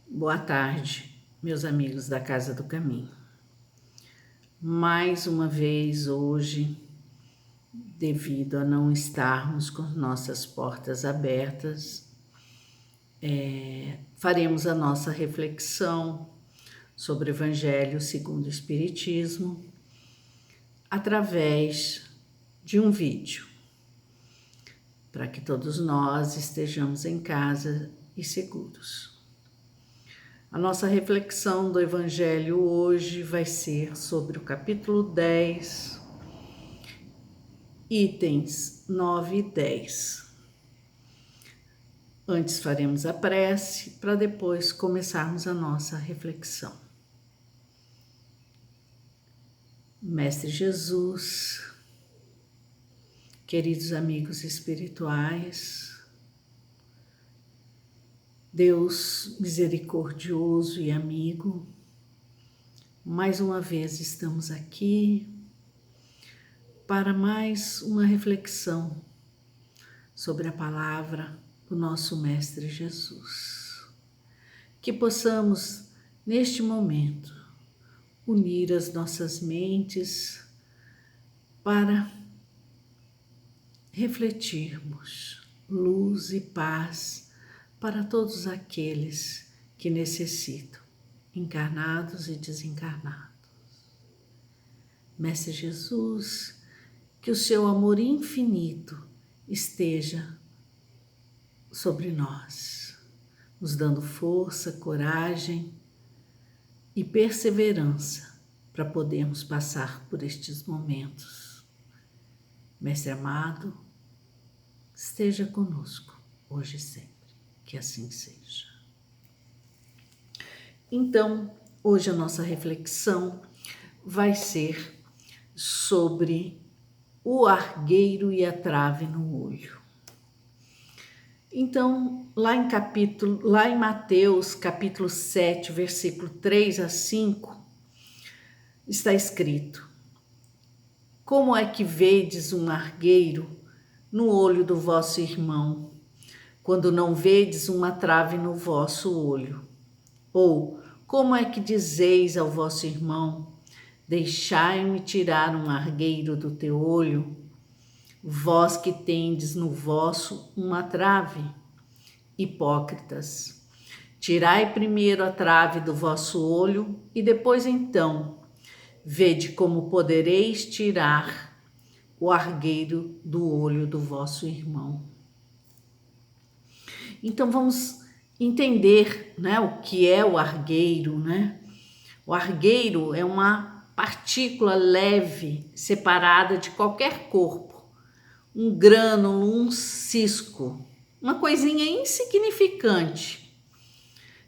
Boa tarde, meus amigos da Casa do Caminho. Mais uma vez hoje, devido a não estarmos com nossas portas abertas, faremos a nossa reflexão sobre o Evangelho segundo o Espiritismo através de um vídeo, para que todos nós estejamos em casa e seguros. A nossa reflexão do Evangelho hoje vai ser sobre o capítulo 10, itens 9 e 10. Antes faremos a prece para depois começarmos a nossa reflexão. Mestre Jesus, queridos amigos espirituais, Deus misericordioso e amigo, mais uma vez estamos aqui para mais uma reflexão sobre a palavra do nosso Mestre Jesus. Que possamos, neste momento, unir as nossas mentes para refletirmos luz e paz para todos aqueles que necessitam, encarnados e desencarnados. Mestre Jesus, que o seu amor infinito esteja sobre nós, nos dando força, coragem e perseverança para podermos passar por estes momentos. Mestre amado, esteja conosco hoje e sempre. Que assim seja. Então, hoje a nossa reflexão vai ser sobre o argueiro e a trave no olho. Então, lá em Mateus, capítulo 7, versículo 3 a 5, está escrito: Como é que vedes um argueiro no olho do vosso irmão, quando não vedes uma trave no vosso olho? Ou, como é que dizeis ao vosso irmão, deixai-me tirar um argueiro do teu olho, vós que tendes no vosso uma trave? Hipócritas, tirai primeiro a trave do vosso olho, e depois então, vede como podereis tirar o argueiro do olho do vosso irmão. Então vamos entender, né, o que é o argueiro, né? O argueiro é uma partícula leve separada de qualquer corpo, um grânulo, um cisco, uma coisinha insignificante.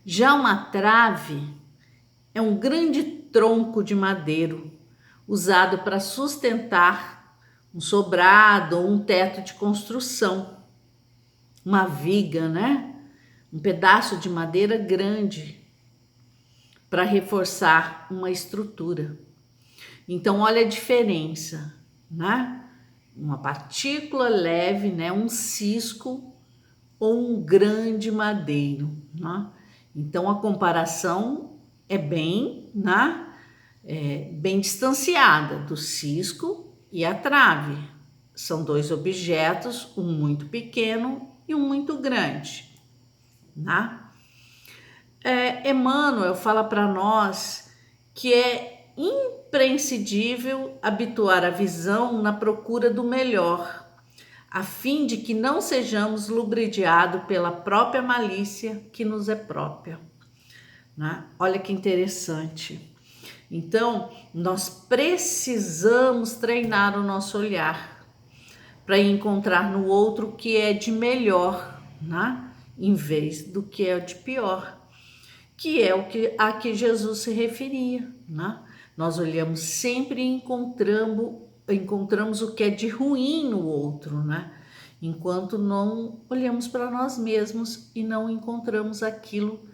Já uma trave é um grande tronco de madeiro usado para sustentar um sobrado ou um teto de construção. Uma viga, né? Um pedaço de madeira grande para reforçar uma estrutura. Então, olha a diferença, né? Uma partícula leve, né? Um cisco ou um grande madeiro, né? Então, a comparação é bem, né? Bem distanciada do cisco e a trave. São dois objetos, um muito pequeno e um muito grande, né? Emmanuel fala para nós que é imprescindível habituar a visão na procura do melhor, a fim de que não sejamos ludibriados pela própria malícia que nos é própria, né? Olha que interessante. Então, nós precisamos treinar o nosso olhar para encontrar no outro o que é de melhor, né? Em vez do que é de pior, que é a que Jesus se referia, né? Nós olhamos sempre e encontramos o que é de ruim no outro, né? Enquanto não olhamos para nós mesmos e não encontramos aquilo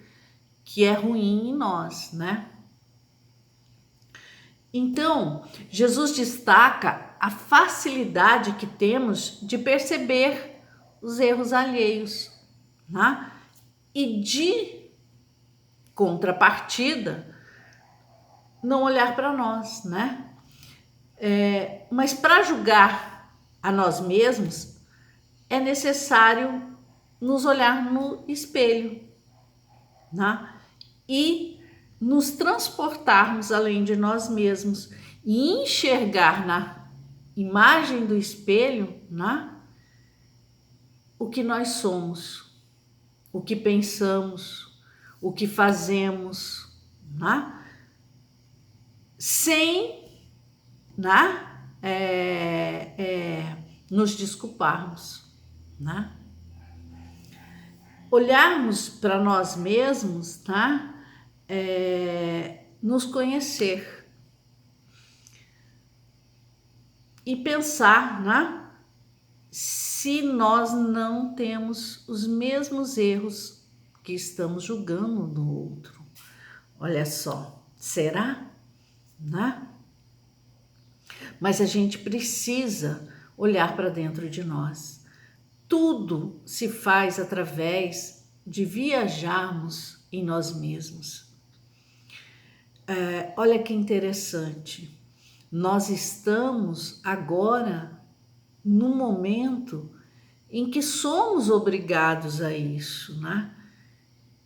que é ruim em nós, né? Então, Jesus destaca a facilidade que temos de perceber os erros alheios, né? E de contrapartida, não olhar para nós, né? Mas para julgar a nós mesmos, é necessário nos olhar no espelho, né? E nos transportarmos além de nós mesmos e enxergar na imagem do espelho, né, o que nós somos, o que pensamos, o que fazemos, né, sem, né, nos desculparmos, né? Olharmos para nós mesmos, tá? Nos conhecer e pensar, né? Se nós não temos os mesmos erros que estamos julgando no outro. Olha só, será? Né? Mas a gente precisa olhar para dentro de nós. Tudo se faz através de viajarmos em nós mesmos. Olha que interessante, nós estamos agora num momento em que somos obrigados a isso, né?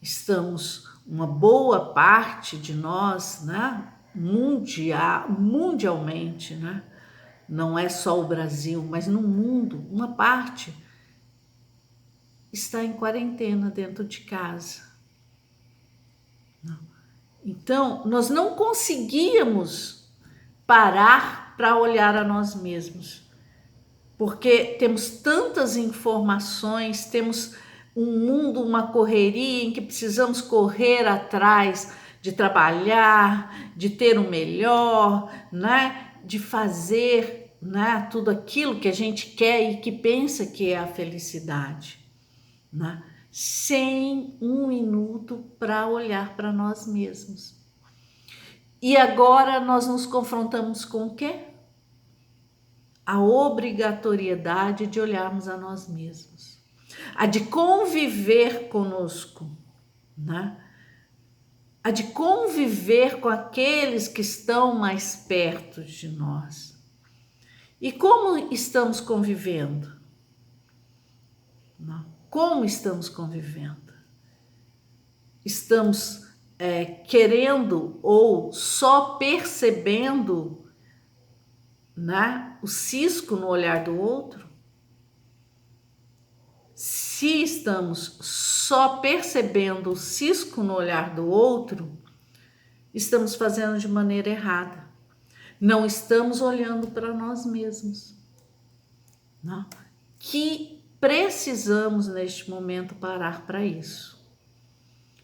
Estamos, uma boa parte de nós, né? Mundialmente, né? Não é só o Brasil, mas no mundo, uma parte está em quarentena dentro de casa. Então, nós não conseguíamos parar para olhar a nós mesmos, porque temos tantas informações, temos um mundo, uma correria em que precisamos correr atrás de trabalhar, de ter o melhor, né? De fazer, né? Tudo aquilo que a gente quer e que pensa que é a felicidade, né? Sem um minuto para olhar para nós mesmos. E agora nós nos confrontamos com o quê? A obrigatoriedade de olharmos a nós mesmos, a de conviver conosco, né? A de conviver com aqueles que estão mais perto de nós. E como estamos convivendo? Não. Como estamos convivendo? Estamos querendo ou só percebendo, né, o cisco no olhar do outro? Se estamos só percebendo o cisco no olhar do outro, estamos fazendo de maneira errada. Não estamos olhando para nós mesmos. Não. Que precisamos neste momento parar para isso,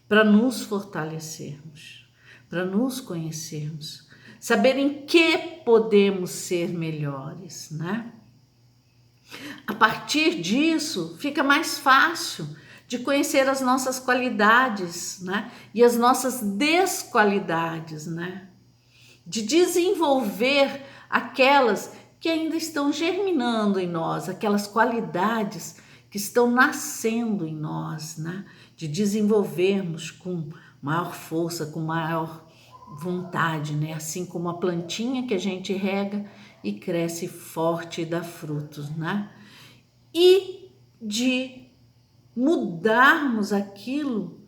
para nos fortalecermos, para nos conhecermos, saber em que podemos ser melhores, né? A partir disso, fica mais fácil de conhecer as nossas qualidades, né? E as nossas desqualidades, né? De desenvolver aquelas que ainda estão germinando em nós, aquelas qualidades que estão nascendo em nós, né? De desenvolvermos com maior força, com maior vontade, né? Assim como a plantinha que a gente rega e cresce forte e dá frutos, né? E de mudarmos aquilo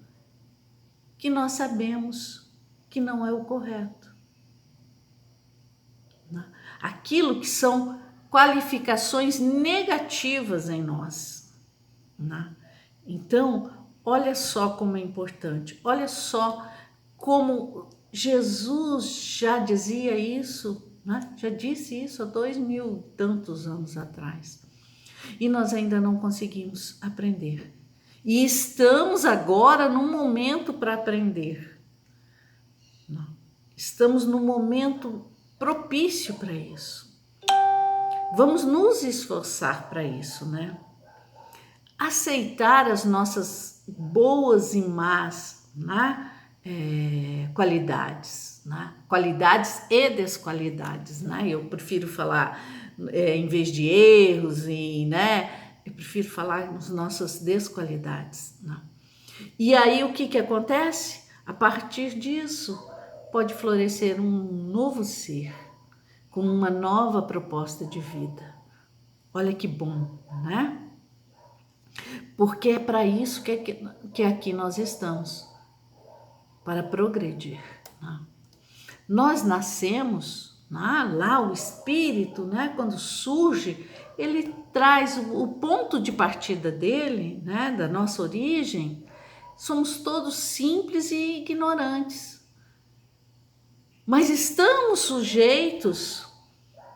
que nós sabemos que não é o correto. Aquilo que são qualificações negativas em nós, né? Então, olha só como é importante, olha só como Jesus já dizia isso, né? Já disse isso há 2000 e tantos anos atrás, e nós ainda não conseguimos aprender, e estamos agora num momento para aprender, não. Estamos num momento propício para isso. Vamos nos esforçar para isso, né? Aceitar as nossas boas e más, né? Qualidades, né? Qualidades e desqualidades, né? Eu prefiro falar, em vez de erros, né? Eu prefiro falar nas nossas desqualidades, né? E aí o que acontece? A partir disso, pode florescer um novo ser, com uma nova proposta de vida. Olha que bom, né? Porque é para isso que aqui nós estamos, para progredir. Né? Nós nascemos, né? Lá o espírito, né? Quando surge, ele traz o ponto de partida dele, né? Da nossa origem. Somos todos simples e ignorantes, mas estamos sujeitos,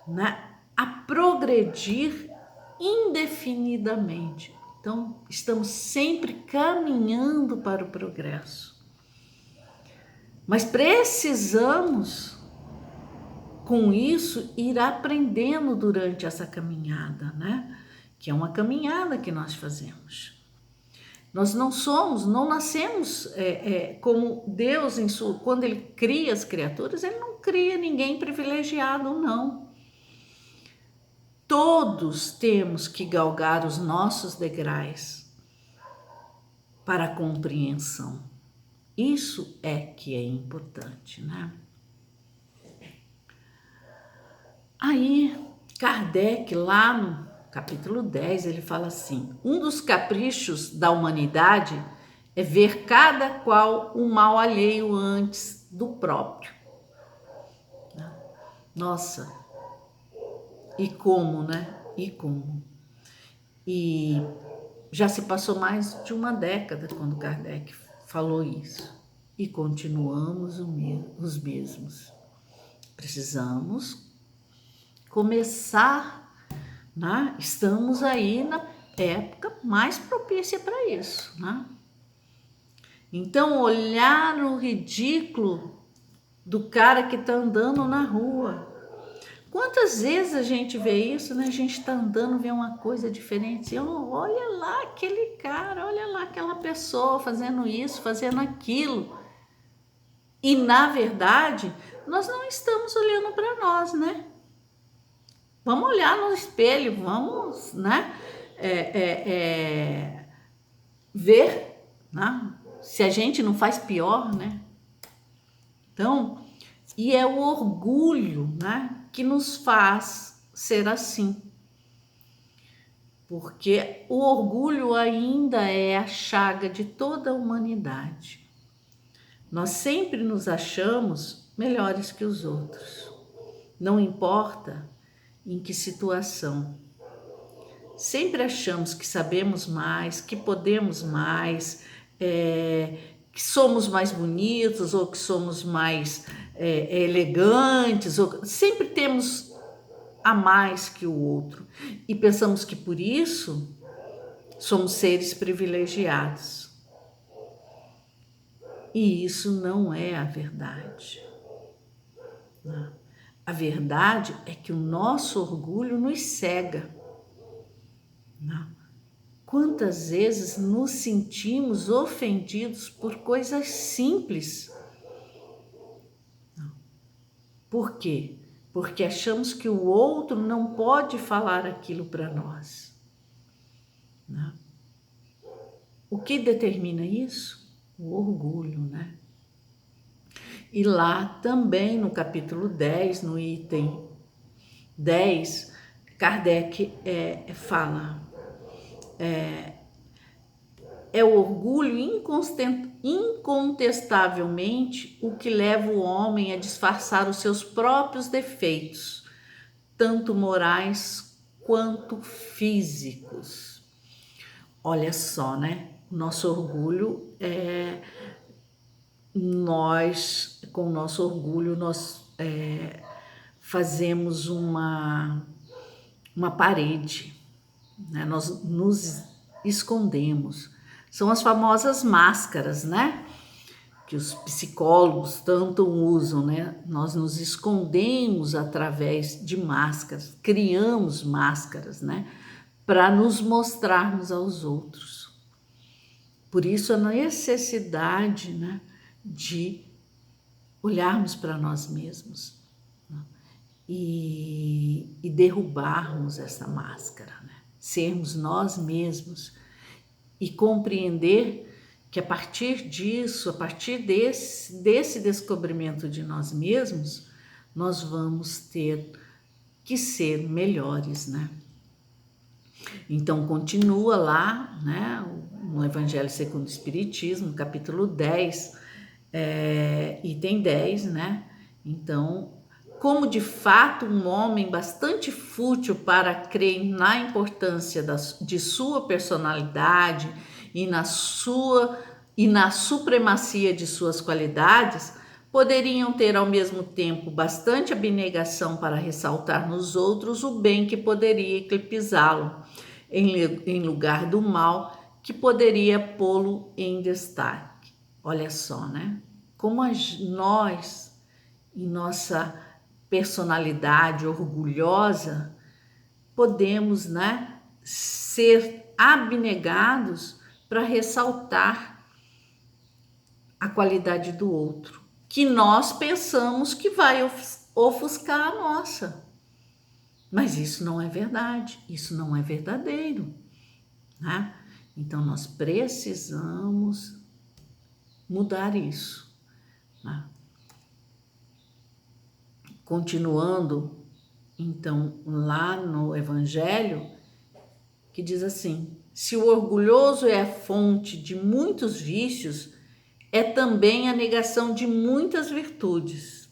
né, a progredir indefinidamente. Então, estamos sempre caminhando para o progresso. Mas precisamos, com isso, ir aprendendo durante essa caminhada, né? Que é uma caminhada que nós fazemos. Nós não nascemos como Deus, quando Ele cria as criaturas, Ele não cria ninguém privilegiado, não. Todos temos que galgar os nossos degraus para a compreensão. Isso é que é importante, né? Aí, Kardec, lá no capítulo 10, ele fala assim: um dos caprichos da humanidade é ver cada qual o mal alheio antes do próprio. Nossa, e como, né? E como? E já se passou mais de uma década quando Kardec falou isso. E continuamos os mesmos. Precisamos começar, né? Estamos aí na época mais propícia para isso, né? Então, olhar o ridículo do cara que está andando na rua. Quantas vezes a gente vê isso, né? A gente está andando, vê uma coisa diferente. Olha lá aquele cara, olha lá aquela pessoa fazendo isso, fazendo aquilo. E, na verdade, nós não estamos olhando para nós, né? Vamos olhar no espelho, vamos, né? Ver, né? Se a gente não faz pior, né? Então, e é o orgulho, né, que nos faz ser assim. Porque o orgulho ainda é a chaga de toda a humanidade. Nós sempre nos achamos melhores que os outros. Não importa em que situação. Sempre achamos que sabemos mais, que podemos mais, que somos mais bonitos ou que somos mais elegantes. Sempre temos a mais que o outro. E pensamos que por isso somos seres privilegiados. E isso não é a verdade. A verdade é que o nosso orgulho nos cega. Quantas vezes nos sentimos ofendidos por coisas simples? Por quê? Porque achamos que o outro não pode falar aquilo para nós. O que determina isso? O orgulho, né? E lá também no capítulo 10, no item 10, Kardec fala: é o orgulho incontestavelmente o que leva o homem a disfarçar os seus próprios defeitos, tanto morais quanto físicos. Olha só, né? O nosso orgulho com o nosso orgulho, nós fazemos uma parede, né? Nós nos escondemos. São as famosas máscaras, né? Que os psicólogos tanto usam, né? Nós nos escondemos através de máscaras, criamos máscaras, né? Para nos mostrarmos aos outros. Por isso a necessidade, né, de olharmos para nós mesmos, né, e derrubarmos essa máscara, né, sermos nós mesmos e compreender que a partir disso, a partir desse descobrimento de nós mesmos, nós vamos ter que ser melhores, né? Então, continua lá, né, no Evangelho segundo o Espiritismo, capítulo 10, item 10, né? Então, como de fato um homem bastante fútil para crer na importância de sua personalidade e na supremacia de suas qualidades, poderiam ter ao mesmo tempo bastante abnegação para ressaltar nos outros o bem que poderia eclipsá-lo, em lugar do mal que poderia pô-lo em destaque. Olha só, né? Como nós, em nossa personalidade orgulhosa, podemos, né, ser abnegados para ressaltar a qualidade do outro, que nós pensamos que vai ofuscar a nossa. Mas isso não é verdade, isso não é verdadeiro, né? Então nós precisamos mudar isso, né? Continuando, então, lá no Evangelho, que diz assim: se o orgulhoso é a fonte de muitos vícios, é também a negação de muitas virtudes.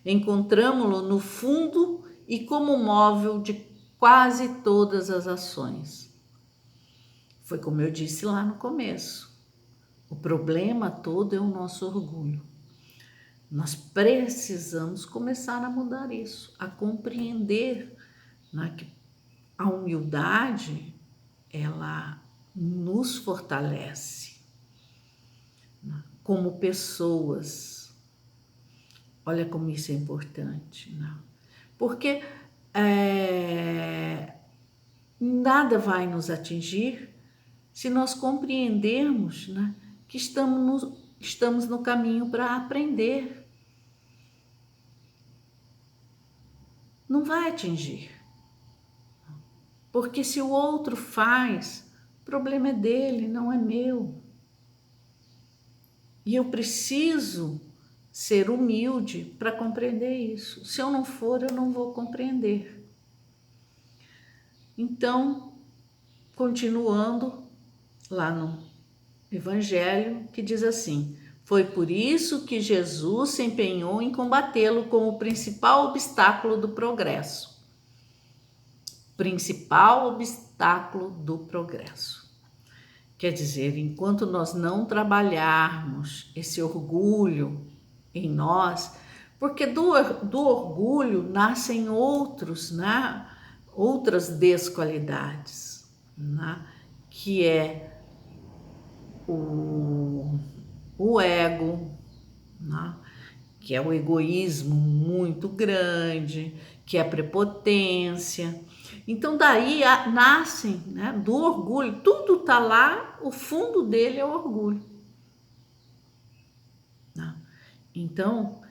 Encontramo-lo no fundo e como móvel de quase todas as ações. Foi como eu disse lá no começo. O problema todo é o nosso orgulho. Nós precisamos começar a mudar isso, a compreender, né, que a humildade, ela nos fortalece, né, como pessoas. Olha como isso é importante, né? Porque nada vai nos atingir se nós compreendermos, né, que estamos no caminho para aprender. Não vai atingir. Porque se o outro faz, o problema é dele, não é meu. E eu preciso ser humilde para compreender isso. Se eu não for, eu não vou compreender. Então, continuando lá no Evangelho, que diz assim: foi por isso que Jesus se empenhou em combatê-lo como o principal obstáculo do progresso. Principal obstáculo do progresso. Quer dizer, enquanto nós não trabalharmos esse orgulho em nós, porque do orgulho nascem outros, né? Outras desqualidades, né? Que é o ego, né? Que é o egoísmo muito grande, que é a prepotência. Então daí nascem, né, do orgulho, tudo está lá, o fundo dele é o orgulho. Né? Então,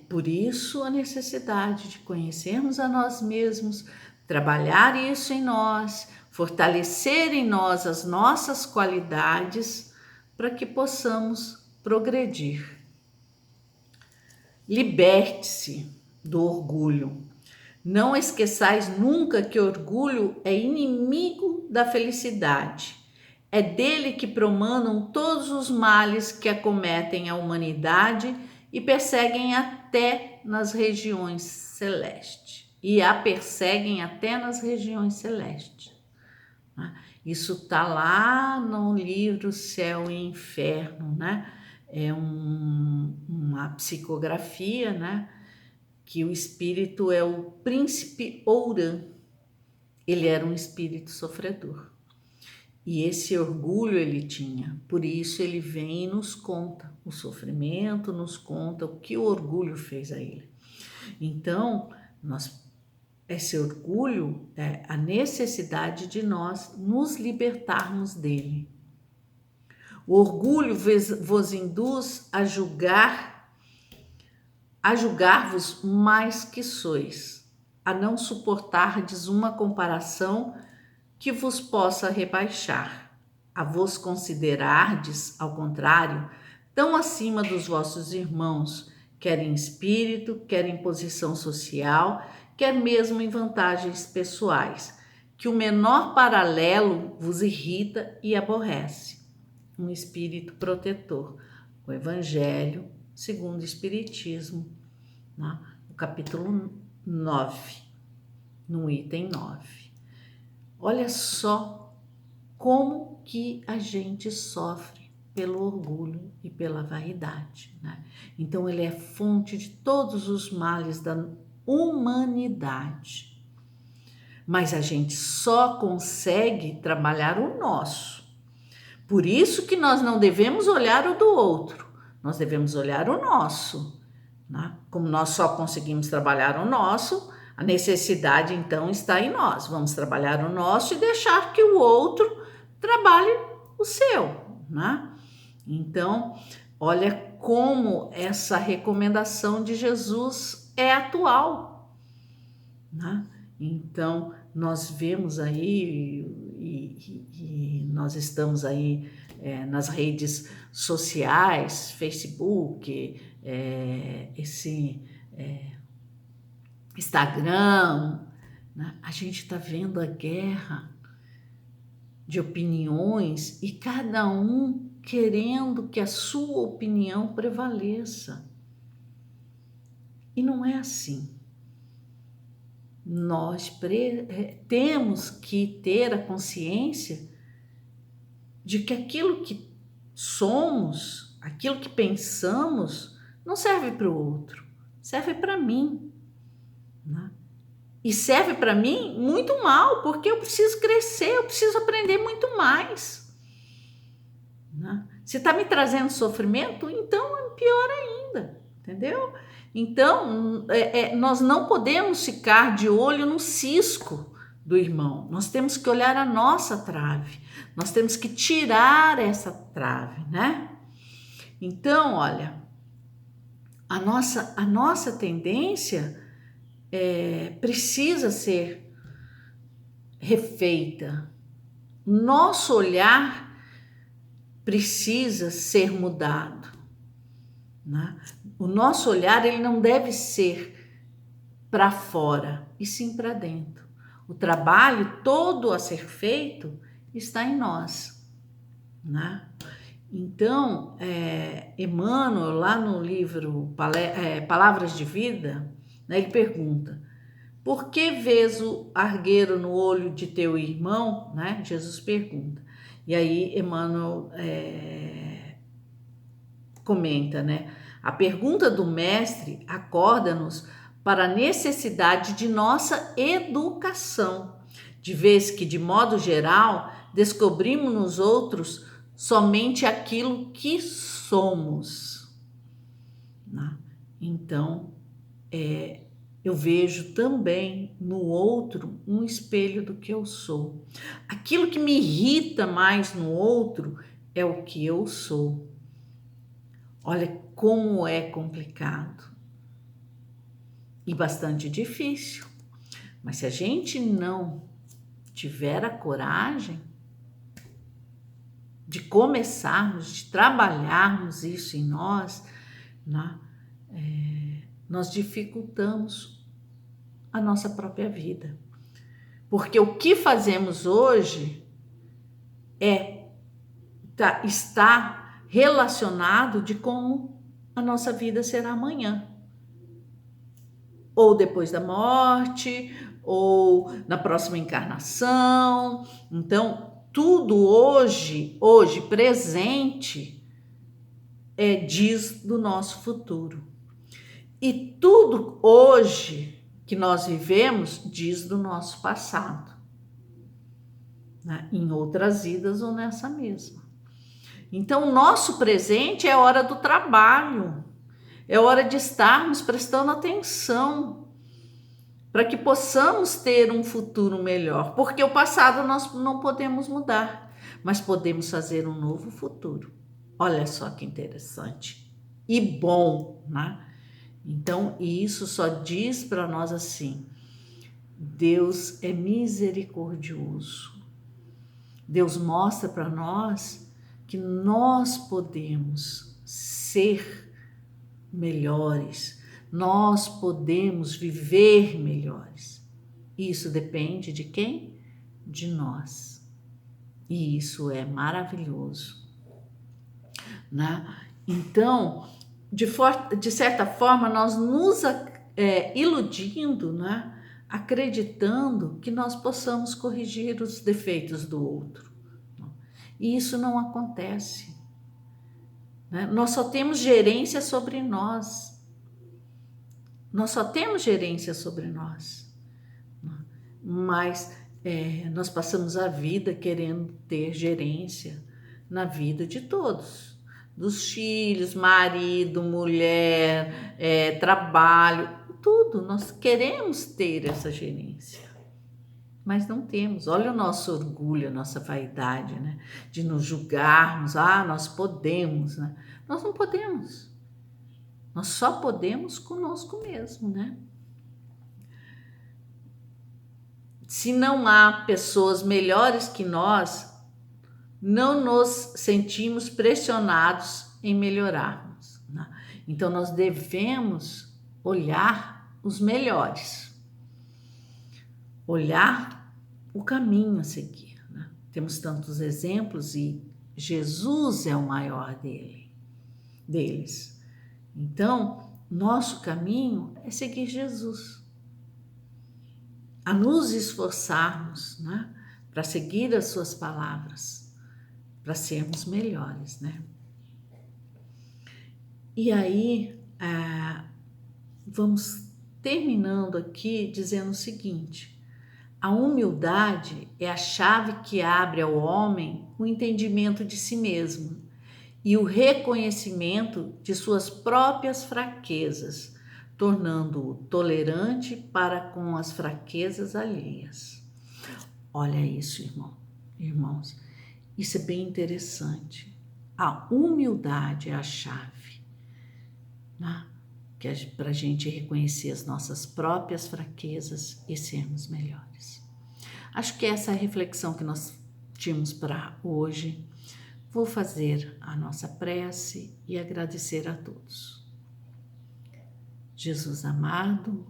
por isso a necessidade de conhecermos a nós mesmos, trabalhar isso em nós, fortalecer em nós as nossas qualidades para que possamos progredir. Liberte-se do orgulho. Não esqueçais nunca que orgulho é inimigo da felicidade. É dele que promanam todos os males que acometem a humanidade e perseguem até nas regiões celestes. Isso está lá no livro Céu e Inferno, né? É uma psicografia, né? Que o espírito é o príncipe Ourã. Ele era um espírito sofredor. E esse orgulho ele tinha. Por isso ele vem e nos conta o sofrimento, nos conta o que o orgulho fez a ele. Então, esse orgulho é a necessidade de nós nos libertarmos dele. O orgulho vos induz a julgar-vos mais que sois, a não suportardes uma comparação que vos possa rebaixar, a vos considerardes, ao contrário, tão acima dos vossos irmãos, quer em espírito, quer em posição social, quer mesmo em vantagens pessoais, que o menor paralelo vos irrita e aborrece. Um espírito protetor. O Evangelho segundo o Espiritismo, né? No capítulo 9, no item 9. Olha só como que a gente sofre pelo orgulho e pela vaidade, né? Então ele é fonte de todos os males da humanidade. Mas a gente só consegue trabalhar o nosso. Por isso que nós não devemos olhar o do outro, nós devemos olhar o nosso, né? Como nós só conseguimos trabalhar o nosso, a necessidade então está em nós. Vamos trabalhar o nosso e deixar que o outro trabalhe o seu, né? Então, olha como essa recomendação de Jesus é atual, né? Então, nós vemos aí e nós estamos aí nas redes sociais, Facebook, esse Instagram, né? A gente está vendo a guerra de opiniões e cada um querendo que a sua opinião prevaleça. E não é assim. Nós temos que ter a consciência de que aquilo que somos, aquilo que pensamos, não serve para o outro, serve para mim, né? E serve para mim muito mal, porque eu preciso crescer, eu preciso aprender muito mais, né? Se está me trazendo sofrimento, então é pior ainda, entendeu? Então, nós não podemos ficar de olho no cisco do irmão. Nós temos que olhar a nossa trave. Nós temos que tirar essa trave, né? Então, olha, a nossa tendência precisa ser refeita. Nosso olhar precisa ser mudado, né? O nosso olhar ele não deve ser para fora, e sim para dentro. O trabalho todo a ser feito está em nós, né? Então, Emmanuel, lá no livro Palavras de Vida, né, ele pergunta: por que vês o argueiro no olho de teu irmão? Né? Jesus pergunta. E aí Emmanuel comenta, né? A pergunta do mestre acorda-nos para a necessidade de nossa educação, de vez que, de modo geral, descobrimos nos outros somente aquilo que somos, né? Então, eu vejo também no outro um espelho do que eu sou. Aquilo que me irrita mais no outro é o que eu sou. Olha como é complicado e bastante difícil. Mas se a gente não tiver a coragem de começarmos, de trabalharmos isso em nós, né, nós dificultamos a nossa própria vida. Porque o que fazemos hoje está relacionado de como a nossa vida será amanhã. Ou depois da morte, ou na próxima encarnação. Então, tudo hoje presente, diz do nosso futuro. E tudo hoje que nós vivemos diz do nosso passado, né? Em outras vidas ou nessa mesma. Então, o nosso presente é a hora do trabalho, é hora de estarmos prestando atenção para que possamos ter um futuro melhor, porque o passado nós não podemos mudar, mas podemos fazer um novo futuro. Olha só que interessante e bom, né? Então, isso só diz para nós assim: Deus é misericordioso. Deus mostra para nós que nós podemos ser melhores, nós podemos viver melhores. Isso depende de quem? De nós. E isso é maravilhoso, né? Então, de certa forma, nós nos iludindo, né? Acreditando que nós possamos corrigir os defeitos do outro. E isso não acontece, né? Nós só temos gerência sobre nós. Nós só temos gerência sobre nós. Mas nós passamos a vida querendo ter gerência na vida de todos. Dos filhos, marido, mulher, trabalho, tudo. Nós queremos ter essa gerência. Mas não temos. Olha o nosso orgulho, a nossa vaidade, né? De nos julgarmos. Nós podemos, né? Nós não podemos. Nós só podemos conosco mesmo, né? Se não há pessoas melhores que nós, não nos sentimos pressionados em melhorarmos, né? Então nós devemos olhar os melhores, olhar o caminho a seguir, né? Temos tantos exemplos e Jesus é o maior deles. Então, nosso caminho é seguir Jesus, a nos esforçarmos, né, para seguir as suas palavras, para sermos melhores, né? E aí, vamos terminando aqui dizendo o seguinte: a humildade é a chave que abre ao homem o entendimento de si mesmo e o reconhecimento de suas próprias fraquezas, tornando-o tolerante para com as fraquezas alheias. Olha isso, irmãos, isso é bem interessante. A humildade é a chave, né? Para a gente reconhecer as nossas próprias fraquezas e sermos melhores. Acho que essa é a reflexão que nós tínhamos para hoje. Vou fazer a nossa prece e agradecer a todos. Jesus amado,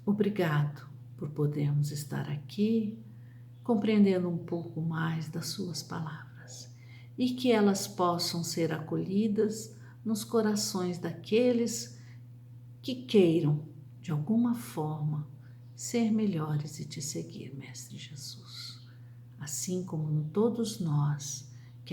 obrigado por podermos estar aqui, compreendendo um pouco mais das suas palavras e que elas possam ser acolhidas nos corações daqueles que queiram, de alguma forma, ser melhores e te seguir, Mestre Jesus. Assim como todos nós